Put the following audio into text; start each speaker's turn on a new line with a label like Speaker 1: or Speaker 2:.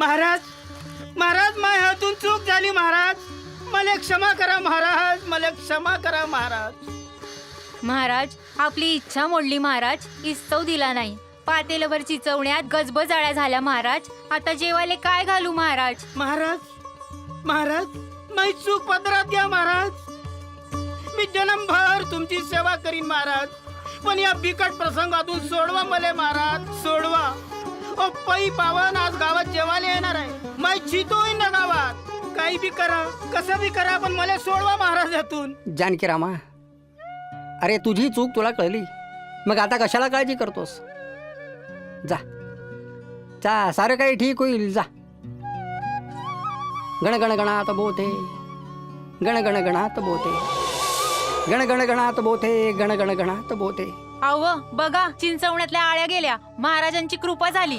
Speaker 1: महाराज महाराज माझ्या हातून चूक झाली महाराज, मला क्षमा करा महाराज, मला क्षमा करा महाराज.
Speaker 2: महाराज आपली इच्छा मोडली महाराज, इस्तव दिला नाही. पातेलवर चिचवण्यात गजबजाळ्या झाल्या महाराज. आता जेवायला काय घालू महाराज?
Speaker 1: महाराज महाराज माझी चूक पदरात घ्या महाराज. मी जन्मभर तुमची सेवा करीन महाराज, पण या बिकट प्रसंगातून सोडवा मला महाराज, सोडवा. ओ पै पावन आज गावात जेवायला येणार आहे, माझी चितो होईन ना गावात. काही बी करा, कसं बी करा, पण मला सोडवा महाराज यातून.
Speaker 3: जानकी रामा, अरे तुझी चूक तुला कळली, मग आता कशाला काळजी करतोस? जा जा, सारं काही ठीक होईल, जा. गण गण गणात बोथे, गण गण गणात बोथे, गण गण गणात बोथे, गण गण गणात बोथे.
Speaker 2: अहो बघा, चिंचवण्यातल्या आळ्या गेल्या, महाराजांची कृपा झाली.